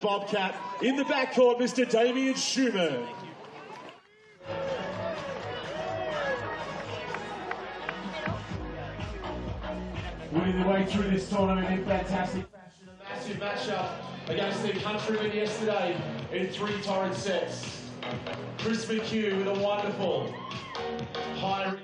Bobcat. In the backcourt, Mr. Damien Schumann. Winning the way through this tournament in fantastic fashion. A massive matchup against their countrymen yesterday in 3 torrid sets. Chris McHugh with a wonderful high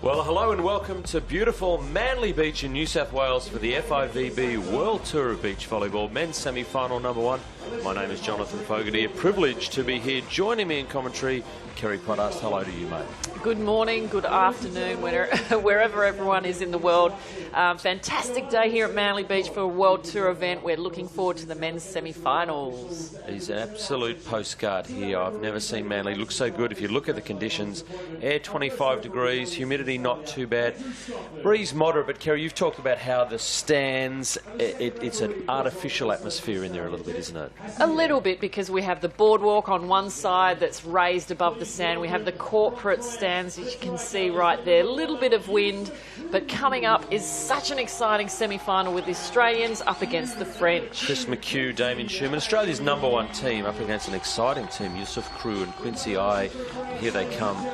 Well, hello and welcome to beautiful Manly Beach in New South Wales for the FIVB World Tour of Beach Volleyball Men's Semi-Final #1. My name is Jonathan Fogarty. A privilege to be here. Joining me in commentary, Kerry Pottast. Hello to you, mate. Good morning, good afternoon, wherever everyone is in the world. Fantastic day here at Manly Beach for a World Tour event. We're looking forward to the men's semi-finals. He's an absolute postcard here. I've never seen Manly look so good. If you look at the conditions, air 25 degrees, humidity not too bad. Breeze moderate, but Kerry, you've talked about how the stands, it's an artificial atmosphere in there a little bit, isn't it? A little bit, because we have the boardwalk on one side that's raised above the sand. We have the corporate stands, as you can see right there. A little bit of wind, but coming up is such an exciting semi-final with the Australians up against the French. Chris McHugh, Damien Schumann, Australia's #1 team up against an exciting team, Yusuf Crew and Quincy I. Here they come.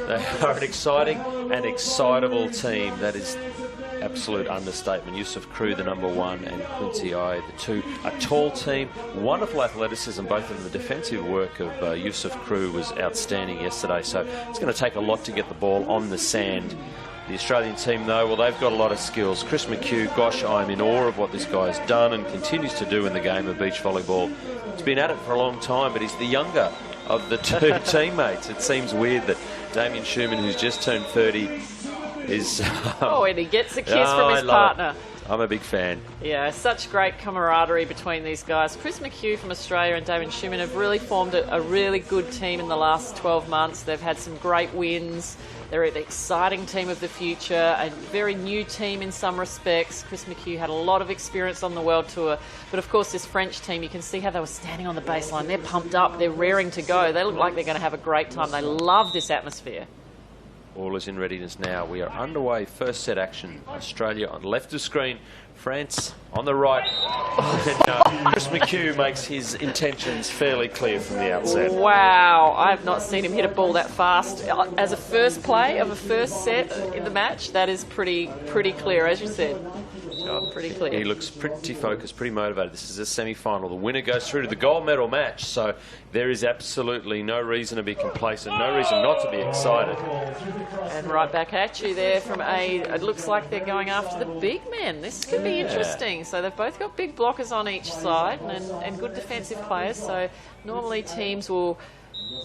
They are an exciting and excitable team. That is absolute understatement. Yusuf Crew, the #1, and Quincy I, the 2. A tall team, wonderful athleticism. Both of them. The defensive work of Yusuf Crew was outstanding yesterday, so it's going to take a lot to get the ball on the sand. The Australian team, though, well, they've got a lot of skills. Chris McHugh, gosh, I'm in awe of what this guy's done and continues to do in the game of beach volleyball. He's been at it for a long time, but he's the younger of the two teammates. It seems weird that Damien Schumann, who's just turned 30, is... oh, and he gets a kiss from his partner. I'm a big fan. Yeah, such great camaraderie between these guys. Chris McHugh from Australia and Damien Schumann have really formed a really good team in the last 12 months. They've had some great wins. They're the exciting team of the future, a very new team in some respects. Chris McHugh had a lot of experience on the World Tour. But of course, this French team, you can see how they were standing on the baseline. They're pumped up. They're raring to go. They look like they're going to have a great time. They love this atmosphere. All is in readiness now. We are underway. First set action. Australia on left of screen. France on the right. And, Chris McHugh makes his intentions fairly clear from the outset. Wow, I have not seen him hit a ball that fast. As a first play of a first set in the match, that is pretty clear, as you said. Pretty clear. He looks pretty focused, pretty motivated. This is a semi-final. The winner goes through to the gold medal match, so there is absolutely no reason to be complacent, no reason not to be excited. And right back at you there from it looks like they're going after the big men. This could be interesting. So they've both got big blockers on each side and good defensive players, so normally teams will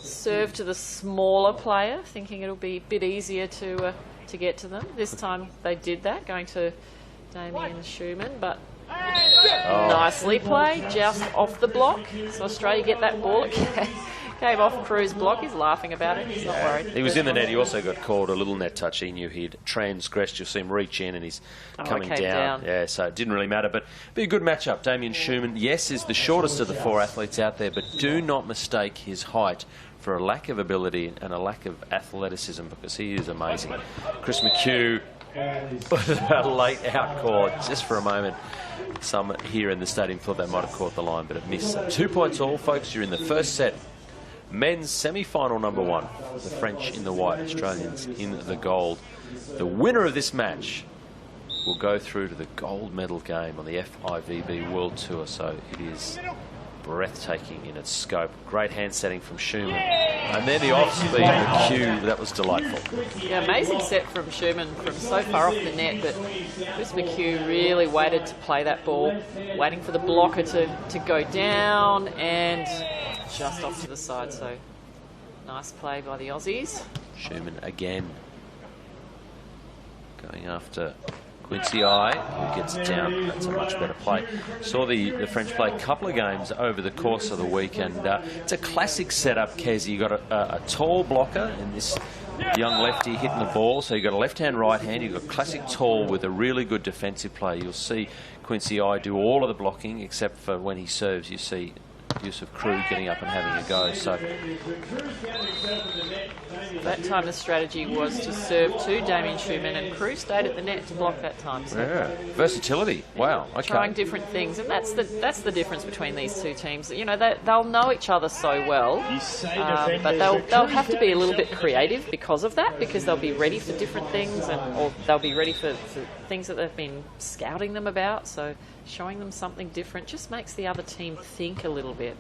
serve to the smaller player, thinking it'll be a bit easier to get to them. This time they did that, going to Damien Schumann, but nicely played, just off the block. So Australia get that ball. It came off Crew's block. He's laughing about it. He's not worried. He was in the net. He also got called a little net touch. He knew he'd transgressed. You'll see him reach in and he's coming down. Yeah, so it didn't really matter. But be a good matchup. Damien Schumann, yes, is the shortest of the 4 athletes out there, but do not mistake his height for a lack of ability and a lack of athleticism, because he is amazing. Chris McHugh, a late out call just for a moment. Some here in the stadium thought they might have caught the line, but it missed. 2 points all, folks. You're in the first set. Men's semi-final #1. The French in the white, Australians in the gold. The winner of this match will go through to the gold medal game on the FIVB World Tour. So it is breathtaking in its scope. Great hand setting from Schumann. And then the off-speed McHugh, that was delightful. Yeah, amazing set from Schumann from so far off the net, but Chris McHugh really waited to play that ball, waiting for the blocker to go down and just off to the side. So nice play by the Aussies. Schumann again going after Quincy I, who gets down. That's a much better play. Saw the French play a couple of games over the course of the week, and it's a classic setup, Kez. You got a tall blocker in this young lefty hitting the ball, so you've got a left-hand, right-hand. You've got classic tall with a really good defensive play. You'll see Quincy I do all of the blocking, except for when he serves. You see Yusuf Crew getting up and having a go. So that time the strategy was to serve to Damien Schumann, and Crew stayed at the net to block that time. So yeah, versatility. Wow. Okay. Trying different things, and that's the difference between these two teams. You know, they'll know each other so well, but they'll have to be a little bit creative because of that, because they'll be ready for different things, or they'll be ready for things that they've been scouting them about. So showing them something different just makes the other team think a little bit.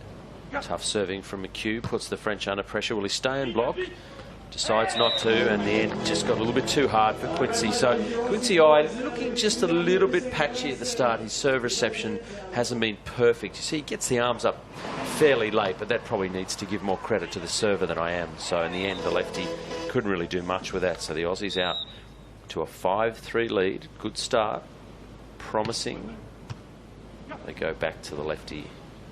Tough serving from McHugh puts the French under pressure. Will he stay and block? decides not to, and the end just got a little bit too hard for Quincy. So Quincy I looking just a little bit patchy at the start. His serve reception hasn't been perfect. You see, he gets the arms up fairly late, but that probably needs to give more credit to the server than I am. So in the end, the lefty couldn't really do much with that. So the Aussies out to a 5-3 lead. Good start. Promising. They go back to the lefty.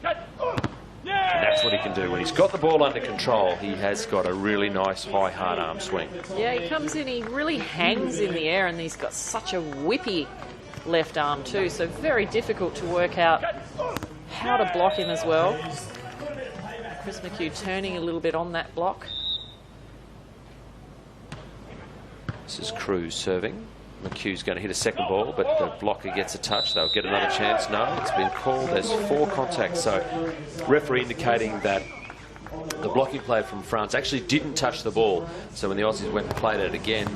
And that's what he can do. When he's got the ball under control, he has got a really nice high, hard arm swing. Yeah, he comes in, he really hangs in the air, and he's got such a whippy left arm too, so very difficult to work out how to block him as well. Chris McHugh turning a little bit on that block. This is Cruz serving. McHugh's going to hit a second ball, but the blocker gets a touch. They'll get another chance. No, it's been called as 4 contacts. So referee indicating that the blocking player from France actually didn't touch the ball. So when the Aussies went and played it again,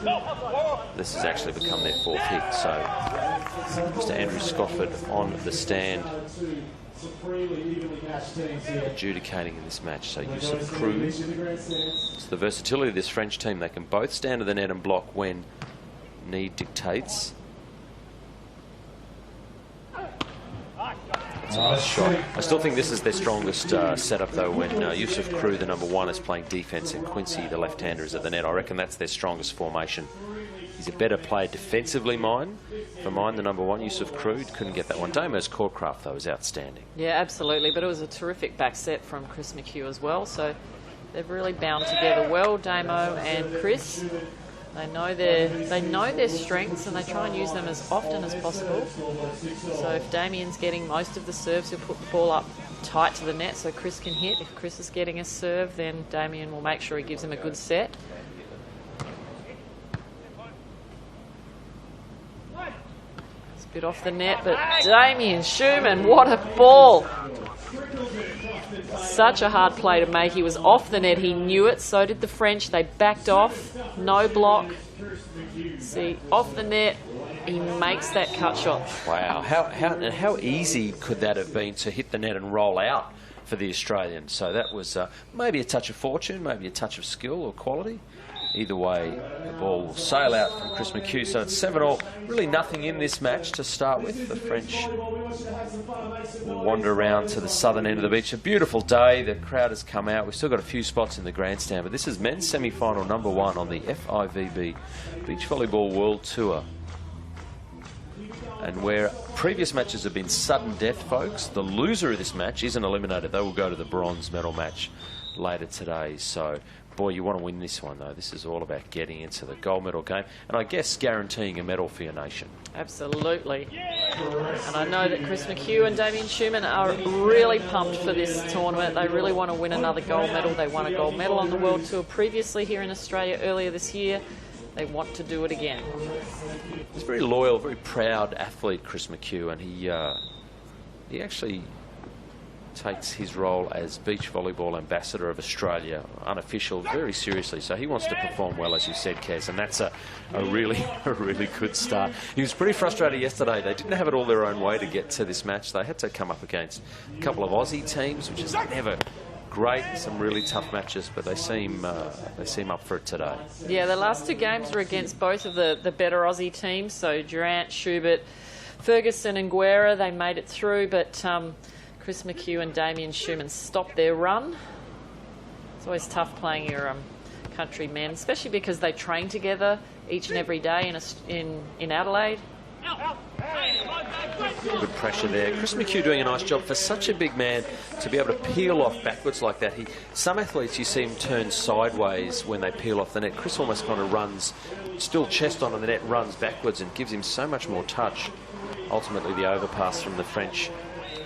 this has actually become their 4th hit. So Mr. Andrew Scofford on the stand adjudicating in this match. So Yusuf Cruz. It's the versatility of this French team. They can both stand to the net and block when need dictates. That's a nice shot. I still think this is their strongest setup, though, when Yusuf Cruz, the number 1, is playing defence and Quincy, the left-hander, is at the net. I reckon that's their strongest formation. He's a better player defensively, For mine, the number 1, Yusuf Cruz, couldn't get that one. Damo's courtcraft, though, is outstanding. Yeah, absolutely. But it was a terrific back set from Chris McHugh as well. So they've really bound together well, Damo and Chris. They know their strengths, and they try and use them as often as possible. So if Damien's getting most of the serves, he'll put the ball up tight to the net so Chris can hit. If Chris is getting a serve, then Damien will make sure he gives him a good set. It's a bit off the net, but Damien Schumann, what a ball! Such a hard play to make. He was off the net. He knew it. So did the French. They backed off. No block. See, off the net. He makes that cut shot. Wow. How easy could that have been to hit the net and roll out for the Australians? So that was maybe a touch of fortune, maybe a touch of skill or quality. Either way, the ball will sail out from Chris McHugh. So it's 7-all. Really nothing in this match to start with. The French will wander around to the southern end of the beach. A beautiful day. The crowd has come out. We've still got a few spots in the grandstand, but this is men's semi-final number 1 on the FIVB Beach Volleyball World Tour. And where previous matches have been sudden death, folks, the loser of this match isn't eliminated. They will go to the bronze medal match later today. So, boy, you want to win this one, though. This is all about getting into the gold medal game, and I guess guaranteeing a medal for your nation. Absolutely. And I know that Chris McHugh and Damien Schumann are really pumped for this tournament. They really want to win another gold medal. They won a gold medal on the World Tour previously here in Australia earlier this year. They want to do it again. He's a very loyal, very proud athlete, Chris McHugh, and he actually takes his role as beach volleyball ambassador of Australia, unofficial, very seriously. So he wants to perform well, as you said, Kez, and that's a really good start. He was pretty frustrated yesterday. They didn't have it all their own way to get to this match. They had to come up against a couple of Aussie teams, which is never great. Some really tough matches, but they seem up for it today. Yeah, the last 2 games were against both of the better Aussie teams. So Durant, Schubert, Ferguson and Guerra, they made it through, but Chris McHugh and Damien Schumann stopped their run. It's always tough playing your country men, especially because they train together each and every day in Adelaide. Good pressure there. Chris McHugh doing a nice job for such a big man to be able to peel off backwards like that. Some athletes you see him turn sideways when they peel off the net. Chris almost kind of runs, still chest on the net, runs backwards and gives him so much more touch. Ultimately, the overpass from the French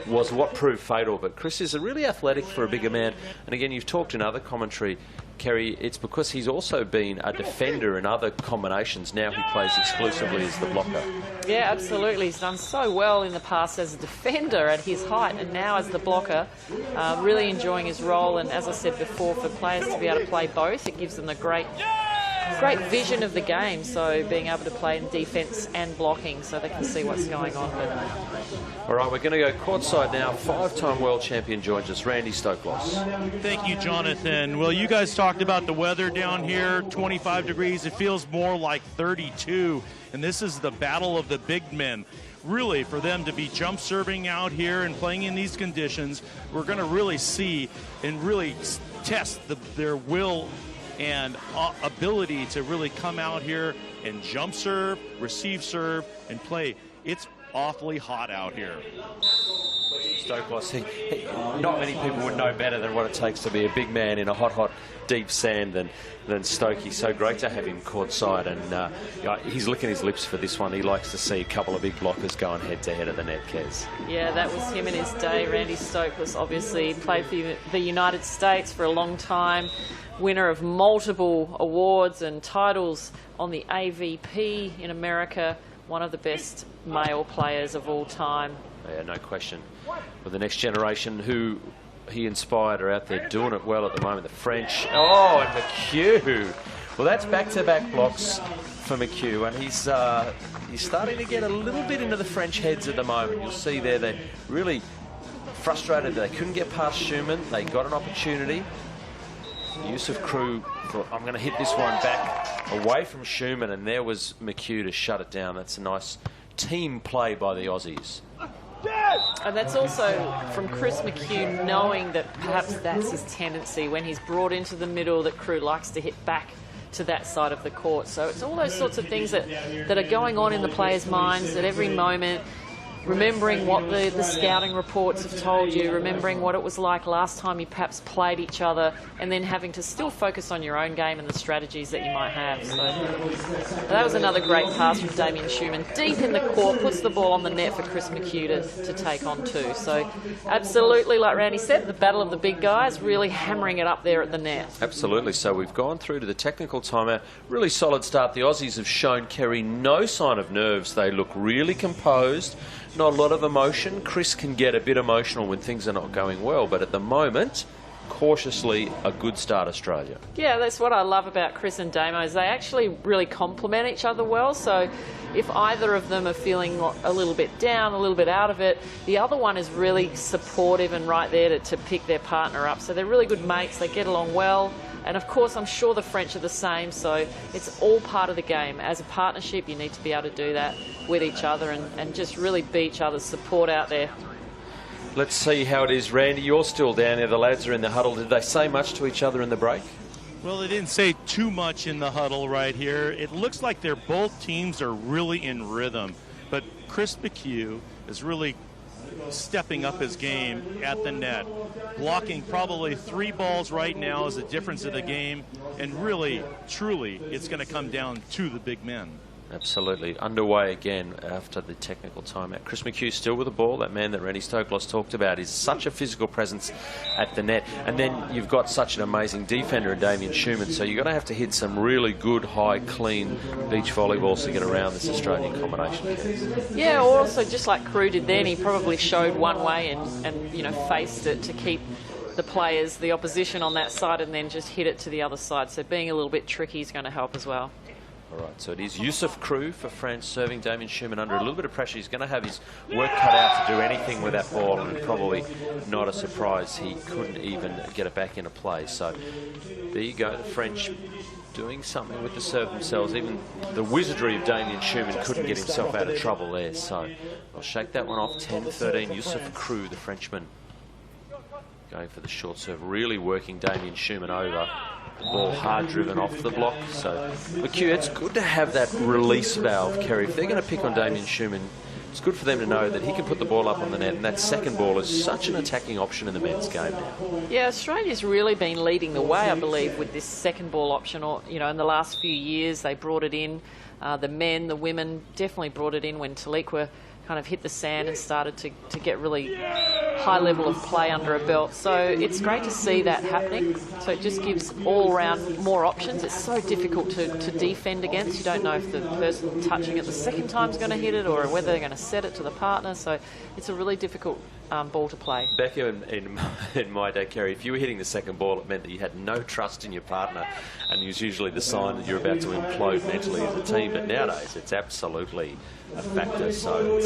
was what proved fatal, but Chris is really athletic for a bigger man. And again, you've talked in other commentary, Kerry, it's because he's also been a defender in other combinations. Now he plays exclusively as the blocker. Yeah, absolutely. He's done so well in the past as a defender at his height, and now as the blocker, really enjoying his role. And as I said before, for players to be able to play both, it gives them the great great vision of the game, so being able to play in defence and blocking so they can see what's going on. All right, we're going to go courtside now. 5-time world champion joins us, Randy Stoklos. Thank you, Jonathan. Well, you guys talked about the weather down here, 25 degrees. It feels more like 32, and this is the battle of the big men. Really, for them to be jump serving out here and playing in these conditions, we're going to really see and really test their will and ability to really come out here and jump serve, receive serve, and play. It's awfully hot out here. Stoklos, not many people would know better than what it takes to be a big man in a hot, deep sand than Stokey. So great to have him courtside, and he's licking his lips for this one. He likes to see a couple of big blockers going head-to-head at the net, Kez. Yeah, that was him in his day. Randy Stoklos obviously played for the United States for a long time, winner of multiple awards and titles on the AVP in America, one of the best male players of all time. Yeah, no question. Well, the next generation who he inspired are out there doing it well at the moment. The French. Oh, and McHugh. Well, that's back-to-back blocks for McHugh, and he's starting to get a little bit into the French heads at the moment. You'll see there they're really frustrated that they couldn't get past Schumann. They got an opportunity. Yusuf Crew thought, I'm going to hit this one back away from Schumann, and there was McHugh to shut it down. That's a nice team play by the Aussies. And that's also from Chris McHugh, knowing that perhaps that's his tendency when he's brought into the middle, that Crew likes to hit back to that side of the court. So it's all those sorts of things that are going on in the players' minds at every moment. Remembering what the scouting reports have told you, remembering what it was like last time you perhaps played each other, and then having to still focus on your own game and the strategies that you might have. So that was another great pass from Damien Schumann. Deep in the court, puts the ball on the net for Chris McHugh to take on too. So absolutely, like Randy said, the battle of the big guys, really hammering it up there at the net. Absolutely. So we've gone through to the technical timeout. Really solid start. The Aussies have shown Kerry no sign of nerves. They look really composed. Not a lot of emotion. Chris can get a bit emotional when things are not going well, but at the moment, cautiously, a good start, Australia. Yeah, that's what I love about Chris and Damo, is they actually really complement each other well. So if either of them are feeling a little bit down, a little bit out of it, the other one is really supportive and right there to pick their partner up. So they're really good mates. They get along well. And of course, I'm sure the French are the same, so it's all part of the game. As a partnership, you need to be able to do that with each other and just really be each other's support out there. Let's see how it is, Randy. You're still down there. The lads are in the huddle. Did they say much to each other in the break? Well, they didn't say too much in the huddle right here. It looks like both teams are really in rhythm, but Chris McHugh is really stepping up his game at the net, blocking probably 3 balls right now is the difference of the game, and really, truly, it's going to come down to the big men. Absolutely. Underway again after the technical timeout. Chris McHugh still with the ball. That man that Randy Stoklos talked about is such a physical presence at the net. And then you've got such an amazing defender in Damien Schumann, so you're going to have to hit some really good, high, clean beach volleyballs to get around this Australian combination. Yeah, or also just like Crew did then, he probably showed one way and you know, faced it to keep the players, the opposition on that side, and then just hit it to the other side. So being a little bit tricky is going to help as well. All right, so it is Yusuf Crew for France serving Damien Schumann under a little bit of pressure. He's going to have his work cut out to do anything with that ball, and probably not a surprise he couldn't even get it back into play. So there you go, the French doing something with the serve themselves. Even the wizardry of Damien Schumann couldn't get himself out of trouble there. So I'll shake that one off. 10-13, Yusuf Crew, the Frenchman, going for the short serve, really working Damien Schumann over. The ball hard driven off the block. So McHugh, it's good to have that release valve, Kerry. If they're going to pick on Damien Schumann, it's good for them to know that he can put the ball up on the net, and that second ball is such an attacking option in the men's game now. Yeah, Australia's really been leading the way, I believe, with this second ball option. Or, you know, in the last few years, they brought it in. The men, the women definitely brought it in when Taliqua kind of hit the sand and started to get really high level of play under a belt. So it's great to see that happening. So it just gives all around more options. It's so difficult to defend against. You don't know if the person touching it the second time is going to hit it or whether they're going to set it to the partner. So it's a really difficult ball to play. Back in my day, Kerry, if you were hitting the second ball, it meant that you had no trust in your partner, and it was usually the sign that you're about to implode mentally as a team. But nowadays, it's absolutely a factor, so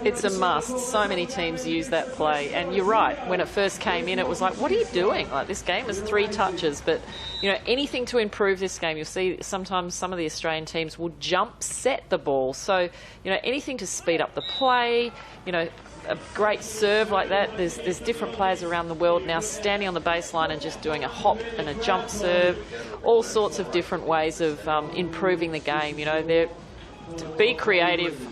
it's a must. So many teams use that play, and you're right. When it first came in, it was like, what are you doing? Like, this game is 3 touches, but anything to improve this game. You'll see sometimes some of the Australian teams will jump set the ball, so anything to speed up the play. A great serve like that. There's different players around the world now standing on the baseline and just doing a hop and a jump serve. All sorts of different ways of improving the game. They're to be creative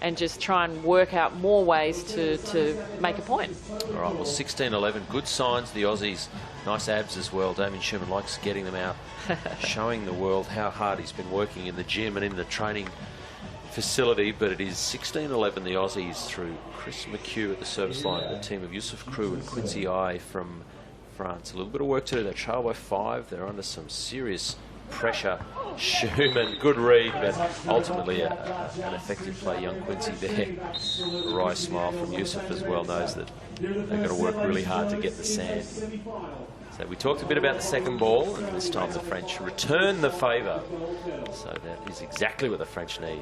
and just try and work out more ways to make a point. All right, well, 16-11, good signs. The Aussies, nice abs as well. Damien Schumann likes getting them out, showing the world how hard he's been working in the gym and in the training facility. But it is 16-11, the Aussies, through Chris McHugh at the service line, the team of Yusuf Crew and Quincy I from France. A little bit of work to do. They trail by 5. They're under some serious pressure. Schumann, good read, but ultimately an effective play. Young Quincy there. A wry smile from Yusuf as well, knows that they've got to work really hard to get the sand. So we talked a bit about the second ball, and this time the French return the favour. So that is exactly what the French need.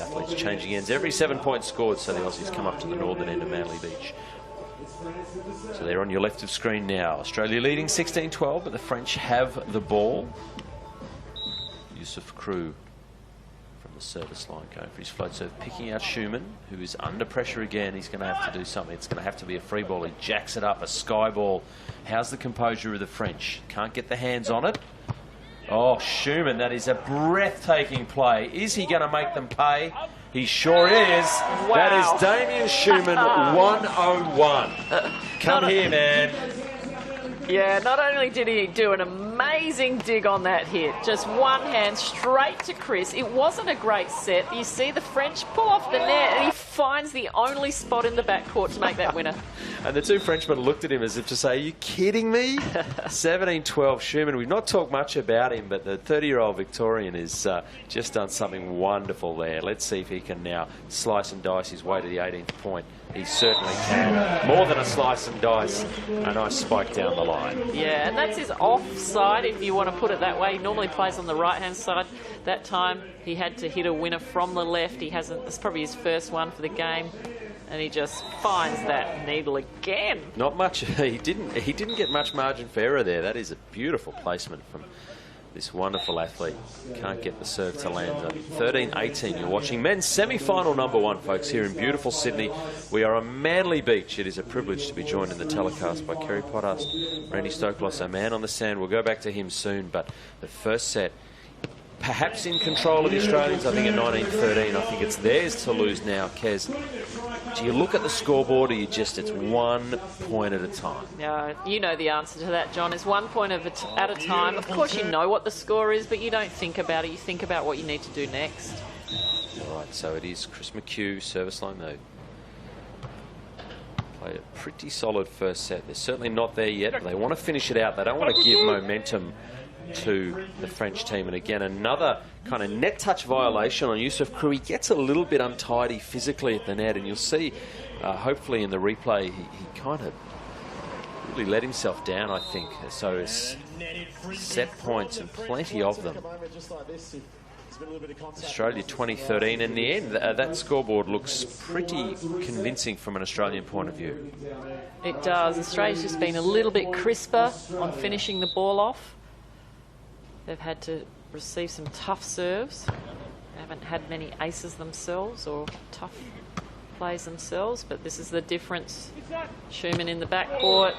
Athletes changing ends. Every 7 points scored, so the Aussies come up to the northern end of Manly Beach. So they're on your left of screen now. Australia leading 16-12, but the French have the ball. Yusuf Crew from the service line going for his float serve, picking out Schumann, who is under pressure again. He's going to have to do something. It's going to have to be a free ball. He jacks it up, a sky ball. How's the composure of the French? Can't get the hands on it. Oh, Schumann, that is a breathtaking play. Is he going to make them pay? He sure is. Wow. That is Damien Schumann, 101. Come here, man. Yeah, not only did he do an amazing dig on that hit, just one hand straight to Chris. It wasn't a great set. You see the French pull off the net, and he finds the only spot in the backcourt to make that winner. And the two Frenchmen looked at him as if to say, are you kidding me? 17-12 Schumann. We've not talked much about him, but the 30-year-old Victorian has just done something wonderful there. Let's see if he can now slice and dice his way to the 18th point. He certainly can. More than a slice and dice. A nice spike down the line. Yeah, and that's his offside, if you want to put it that way. He normally plays on the right-hand side. That time, he had to hit a winner from the left. He hasn't. It's probably his first one for the game. And he just finds that needle again. Not much. He didn't get much margin for error there. That is a beautiful placement from this wonderful athlete. Can't get the serve to land. 13-18, you're watching men's semi-final #1, folks, here in beautiful Sydney. We are on Manly Beach. It is a privilege to be joined in the telecast by Kerry Pothast, Randy Stoklos, our man on the sand. We'll go back to him soon, but the first set, perhaps in control of the Australians, I think at 19-13. I think it's theirs to lose now. Kez, do you look at the scoreboard, or it's 1 point at a time? Yeah, you know the answer to that, John. It's 1 point at a time. Of course you know what the score is, but you don't think about it. You think about what you need to do next. All right, so it is Chris McHugh, service line though. Play a pretty solid first set. They're certainly not there yet, but they want to finish it out. They don't want to give momentum to the French team. And again, another kind of net touch violation on Yusuf Crew. He gets a little bit untidy physically at the net, and you'll see hopefully in the replay he kind of really let himself down, I think. So it's set points, and plenty of them. Australia 2013. In the end, that scoreboard looks pretty convincing from an Australian point of view. It does. Australia's just been a little bit crisper on finishing the ball off. They've had to receive some tough serves. They haven't had many aces themselves or tough plays themselves, but this is the difference. Schumann in the backcourt,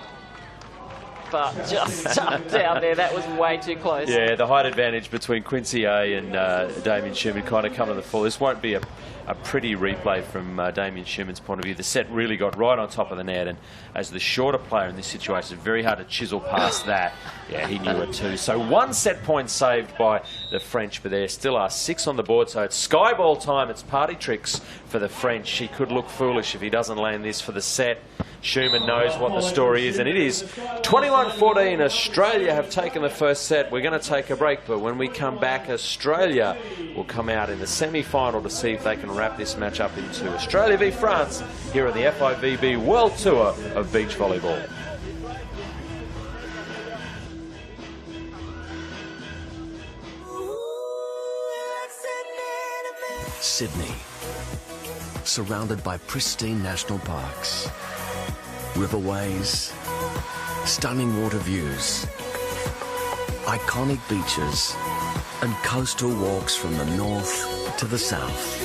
but just up down there. That was way too close. Yeah, the height advantage between Quincy A and Damien Schumann kind of come to the fore. This won't be a pretty replay from Damien Schumann's point of view. The set really got right on top of the net, and as the shorter player in this situation, it's very hard to chisel past that. Yeah, he knew it too. So 1 set point saved by the French, but there still are 6 on the board, so it's sky ball time. It's party tricks for the French. He could look foolish if he doesn't land this for the set. Schumann knows what the story is, and it is 21-14. Australia have taken the first set. We're going to take a break, but when we come back, Australia will come out in the semi-final to see if they can wrap this match up into Australia v France here on the FIVB World Tour of Beach Volleyball. Sydney, surrounded by pristine national parks, riverways, stunning water views, iconic beaches, and coastal walks from the north to the south,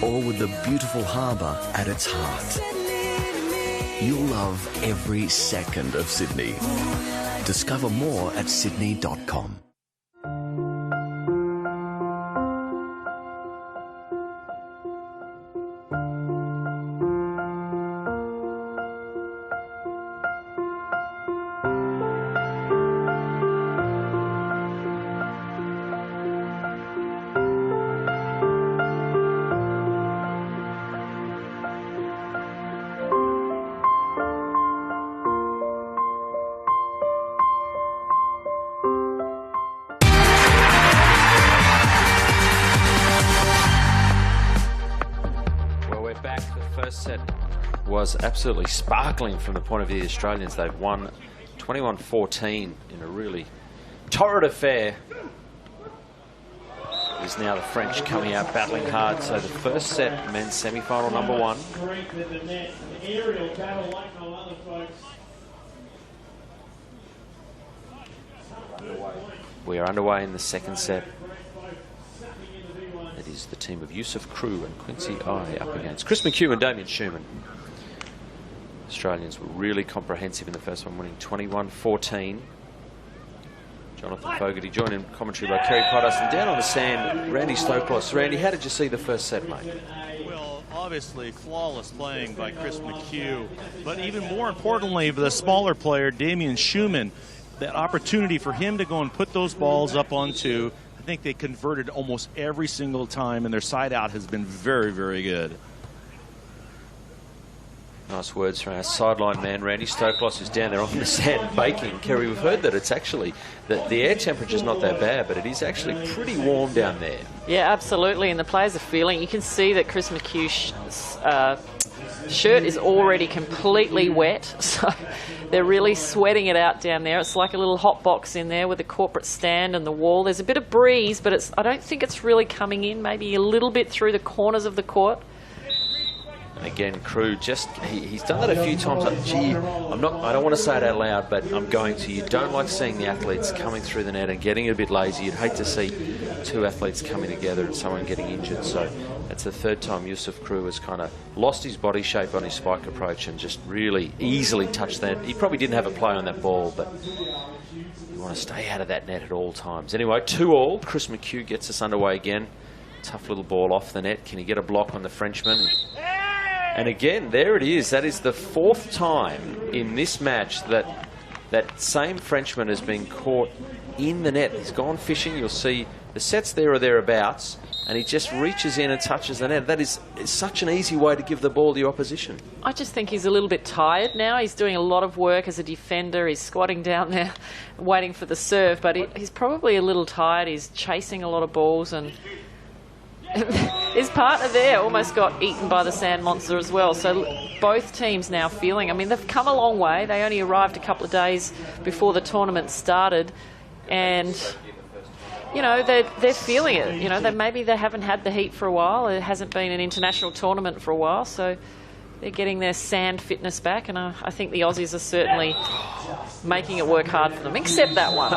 all with the beautiful harbour at its heart. You'll love every second of Sydney. Discover more at sydney.com. First set was absolutely sparkling from the point of view of the Australians. They've won 21-14 in a really torrid affair. It is now the French coming out battling hard. So the first set, men's semi-final number 1. We are underway in the second set. It is the team of Yusuf Crew and Quincy I up against Chris McHugh and Damien Schumann. Australians were really comprehensive in the first one, winning 21-14. Jonathan Fogarty joined in commentary by Kerry Pottas, and down on the sand, Randy Stoklos. Randy, how did you see the first set, mate? Well, obviously flawless playing by Chris McHugh, but even more importantly, the smaller player, Damien Schumann, that opportunity for him to go and put those balls up onto, I think they converted almost every single time, and their side out has been very, very good. Nice words from our sideline man, Randy Stoklos, who's down there on the sand baking. Kerry, we've heard that it's actually, that the air temperature's not that bad, but it is actually pretty warm down there. Yeah, absolutely, and the players are feeling. You can see that Chris McHugh's shirt is already completely wet, so they're really sweating it out down there. It's like a little hot box in there with a corporate stand and the wall. There's a bit of breeze, but I don't think it's really coming in, maybe a little bit through the corners of the court. And again, Crew, he's done that a few times. Gee, I don't want to say it out loud, but I'm going to. You don't like seeing the athletes coming through the net and getting a bit lazy. You'd hate to see two athletes coming together and someone getting injured. So that's the third time Yusuf Crew has kind of lost his body shape on his spike approach and just really easily touched that. He probably didn't have a play on that ball, but you want to stay out of that net at all times. Anyway, 2-all. Chris McHugh gets us underway again. Tough little ball off the net. Can he get a block on the Frenchman? And again, there it is. That is the fourth time in this match that that same Frenchman has been caught in the net. He's gone fishing. You'll see the sets there or thereabouts, and he just reaches in and touches the net. That is such an easy way to give the ball to your opposition. I just think he's a little bit tired now. He's doing a lot of work as a defender. He's squatting down there waiting for the serve, but he's probably a little tired. He's chasing a lot of balls, and his partner there almost got eaten by the sand monster as well. So both teams now feeling, I mean, they've come a long way. They only arrived a couple of days before the tournament started, and you know, they're feeling it. You know, maybe they haven't had the heat for a while. It hasn't been an international tournament for a while, so they're getting their sand fitness back, and I think the Aussies are certainly making it work hard for them, except that one.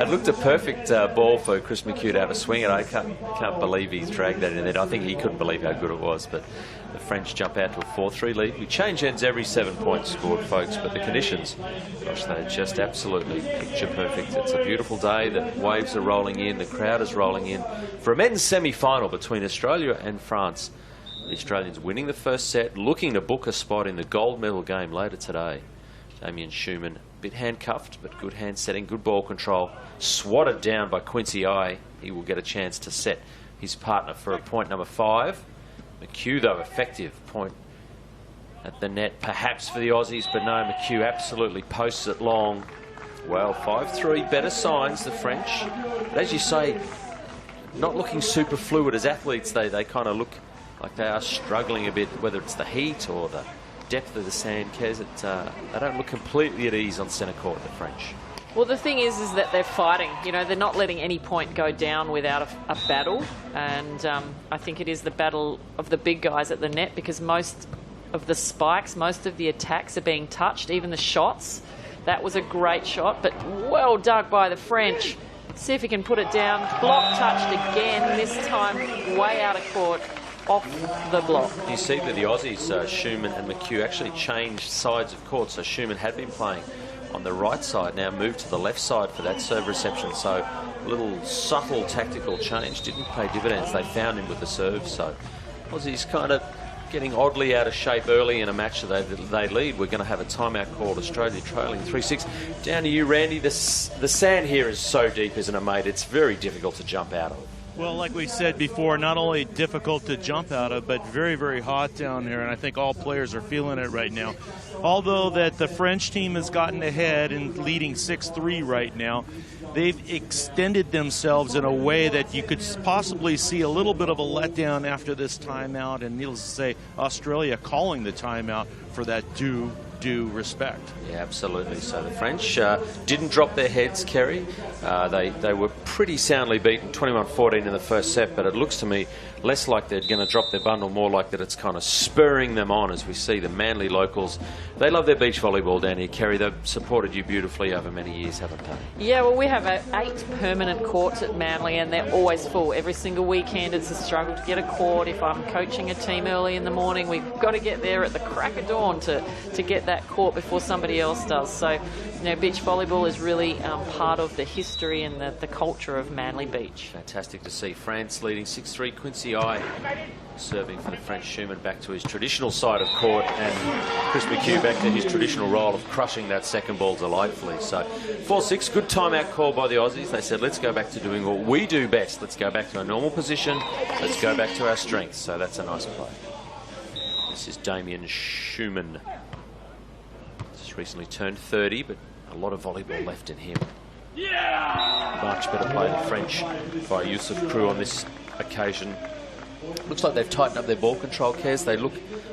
It looked a perfect ball for Chris McHugh to have a swing at. I can't believe he's dragged that in there. I think he couldn't believe how good it was, but the French jump out to a 4-3 lead. We change ends every 7 points scored, folks, but the conditions, gosh, they're just absolutely picture perfect. It's a beautiful day. The waves are rolling in. The crowd is rolling in for a men's semi-final between Australia and France. The Australians winning the first set, looking to book a spot in the gold medal game later today. Damien Schumann, a bit handcuffed, but good hand setting, good ball control. Swatted down by Quincy I. He will get a chance to set his partner for a point number 5. McHugh, though, effective. Point at the net, perhaps for the Aussies, but no, McHugh absolutely posts it long. Well, 5-3, better signs, the French. But as you say, not looking super fluid as athletes. They kind of look like they are struggling a bit, whether it's the heat or the depth of the sand, Kez. They don't look completely at ease on centre court, the French. Well, the thing is that they're fighting. You know, they're not letting any point go down without a battle. And I think it is the battle of the big guys at the net, because most of the spikes, most of the attacks are being touched, even the shots. That was a great shot, but well dug by the French. See if he can put it down. Block touched again, this time way out of court, off the block. You see that the Aussies, Schumann and McHugh, actually changed sides of court. So Schumann had been playing on the right side, now moved to the left side for that serve reception. So a little subtle tactical change didn't pay dividends. They found him with the serve. So Aussies kind of getting oddly out of shape early in a match that they lead. We're going to have a timeout called. Australia trailing 3-6. Down to you, Randy. The sand here is so deep, isn't it, mate? It's very difficult to jump out of. Well, like we said before, not only difficult to jump out of, but very, very hot down here, and I think all players are feeling it right now. Although that the French team has gotten ahead and leading 6-3 right now, they've extended themselves in a way that you could possibly see a little bit of a letdown after this timeout, and needless to say, Australia calling the timeout for that due respect. Yeah, absolutely. So the French didn't drop their heads, Kerry. They were pretty soundly beaten, 21-14 in the first set, but it looks to me less like they're going to drop their bundle, more like that it's kind of spurring them on, as we see the Manly locals. They love their beach volleyball down here, Kerry. They've supported you beautifully over many years, haven't they? Yeah, well, we have 8 permanent courts at Manly, and they're always full. Every single weekend it's a struggle to get a court. If I'm coaching a team early in the morning, we've got to get there at the crack of dawn to get that court before somebody else does. So, you know, beach volleyball is really part of the history and the culture of Manly Beach. Fantastic to see. France leading 6-3. Quincy I serving for the French. Schumann back to his traditional side of court, and Chris McHugh back to his traditional role of crushing that second ball delightfully. So 4-6, good timeout call by the Aussies. They said, let's go back to doing what we do best. Let's go back to our normal position. Let's go back to our strengths. So that's a nice play. This is Damien Schumann. Just recently turned 30, but a lot of volleyball left in him. Much better play the French by Youssef Crew on this occasion. Looks like they've tightened up their ball control, Kez. They look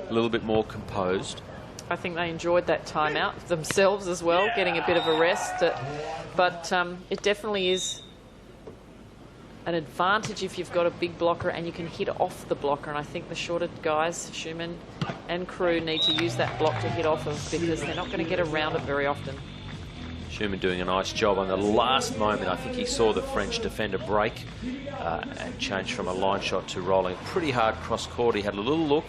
a little bit more composed. I think they enjoyed that timeout themselves as well, getting a bit of a rest. But it definitely is an advantage if you've got a big blocker and you can hit off the blocker. And I think the shorter guys, Schumann and Crew, need to use that block to hit off of, because they're not going to get around it very often. Schumann doing a nice job on the last moment. I think he saw the French defender break and change from a line shot to rolling pretty hard cross court. He had a little look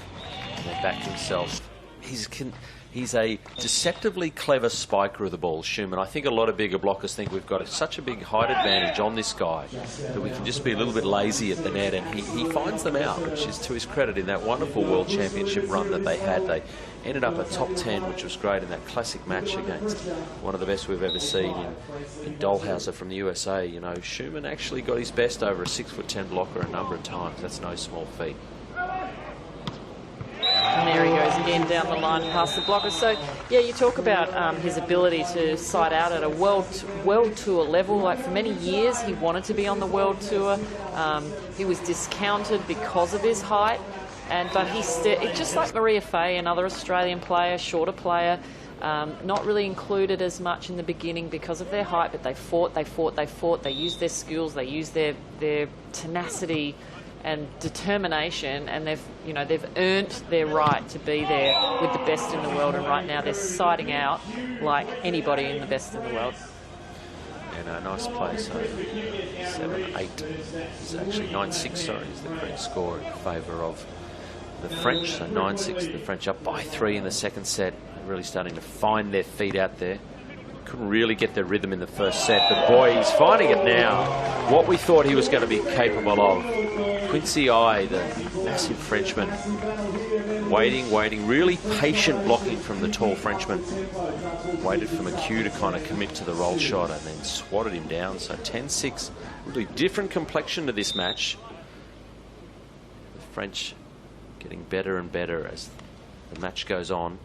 and then backed himself. He's a deceptively clever spiker of the ball, Schumann. I think a lot of bigger blockers think we've got such a big height advantage on this guy that we can just be a little bit lazy at the net, and he finds them out, which is to his credit in that wonderful World Championship run that they had. They ended up at top 10, which was great in that classic match against one of the best we've ever seen in Dolhauser from the USA. You know, Schumann actually got his best over a 6'10" blocker a number of times. That's no small feat. And there he goes again down the line past the blocker. So, yeah, you talk about his ability to side out at a world tour level. Like, for many years, he wanted to be on the world tour. He was discounted because of his height. But just like Maria Fay, another Australian player, shorter player, not really included as much in the beginning because of their height, but they fought. They used their skills, they used their tenacity and determination, and they've earned their right to be there with the best in the world. And right now they're siding out like anybody in the best in the world. And a nice play. So 7-8. It's actually 9-6. Sorry, is the correct score in favour of the French. So 9-6. The French up by 3 in the second set. They're really starting to find their feet out there. Couldn't really get their rhythm in the first set, but boy, he's finding it now. What we thought he was going to be capable of. Quincy I, the massive Frenchman, waiting, really patient blocking from the tall Frenchman. Waited for McHugh to kind of commit to the roll shot and then swatted him down. So 10-6, really different complexion to this match. The French getting better and better as the match goes on.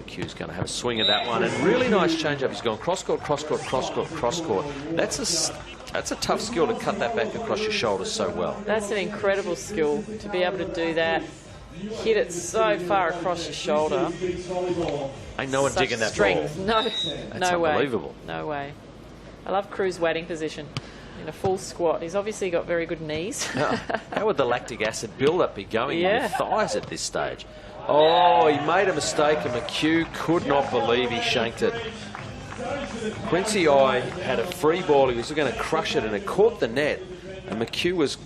McHugh's going to have a swing at that one, and really nice change-up. He's gone cross-court, cross-court, cross-court, cross-court. That's a tough skill to cut that back across your shoulders so well. That's an incredible skill to be able to do that. Hit it so far across your shoulder. Ain't no one digging that strength. ball. No, That's no way. unbelievable. No way. I love Crew's waiting position in a full squat. He's obviously got very good knees. How would the lactic acid build-up be going in your thighs at this stage? Oh, he made a mistake, and McHugh could not believe he shanked it. Quincy I had a free ball. He was going to crush it, and it caught the net. And McHugh was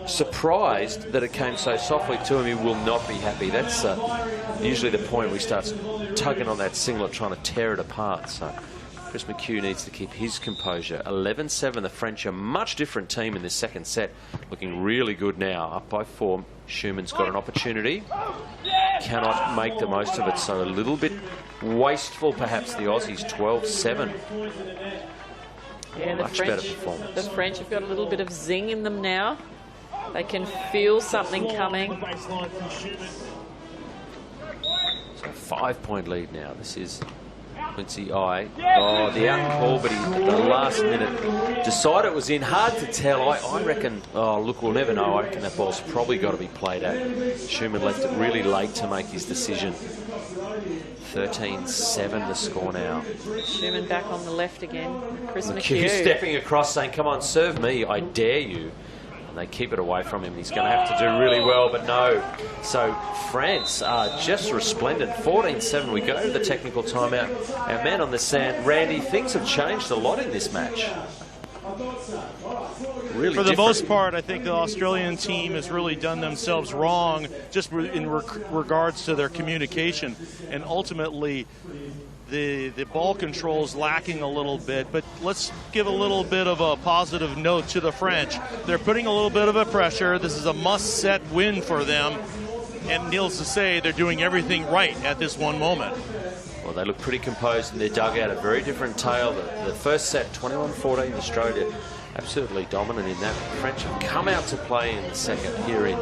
surprised that it came so softly to him. He will not be happy. That's usually the point where he starts tugging on that singlet, trying to tear it apart. So Chris McHugh needs to keep his composure. 11-7, the French, a much different team in this second set. Looking really good now, up by 4. Schuman's got an opportunity. Cannot make the most of it, so a little bit wasteful perhaps, the Aussies. 12-7. Yeah, much better performance. The French have got a little bit of zing in them now. They can feel something coming. So a 5-point lead now. This is Quincy I. Oh, the out call, but he at the last minute decided it was in. Hard to tell. I reckon, oh look, we'll never know. I reckon that ball's probably got to be played at. Schumann left it really late to make his decision. 13-7 the score now. Schumann back on the left again. Chris McHugh stepping across saying, come on, serve me, I dare you. And they keep it away from him. He's going to have to do really well, but no. So France are just resplendent. 14-7. We go to the technical timeout. Our man on the sand, Randy, things have changed a lot in this match. Really For the most part, I think the Australian team has really done themselves wrong just in regards to their communication. And ultimately, the ball control is lacking a little bit, but let's give a little bit of a positive note to the French. They're putting a little bit of a pressure. This is a must-set win for them, and needless to say, they're doing everything right at this one moment. Well, they look pretty composed in their dugout, a very different tale. The first set, 21-14, Australia absolutely dominant in that. The French have come out to play in the second here in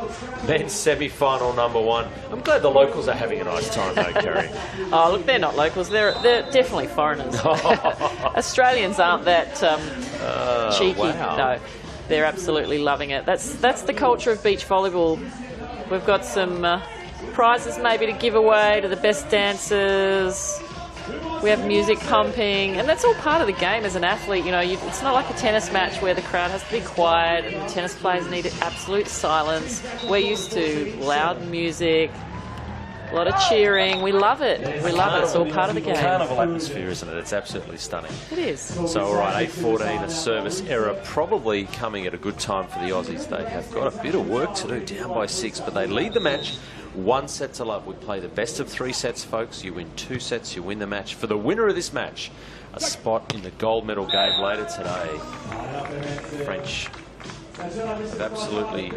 men's semi-final #1. I'm glad the locals are having a nice time though, Kerry. Oh, look, they're not locals. They're definitely foreigners. Australians aren't that cheeky. Wow. No, they're absolutely loving it. That's the culture of beach volleyball. We've got some prizes maybe to give away to the best dancers. We have music pumping, and that's all part of the game as an athlete. You know, it's not like a tennis match where the crowd has to be quiet and the tennis players need absolute silence. We're used to loud music, a lot of cheering. We love it. We love it. It's all part of the game. Carnival atmosphere, isn't it? It's absolutely stunning. It is. So, all right, 8-14, a service error, probably coming at a good time for the Aussies. They have got a bit of work to do, down by 6, but they lead the match. 1 set to love. We play the best of 3 sets, folks. You win 2 sets, you win the match. For the winner of this match, a spot in the gold medal game later today. The French have absolutely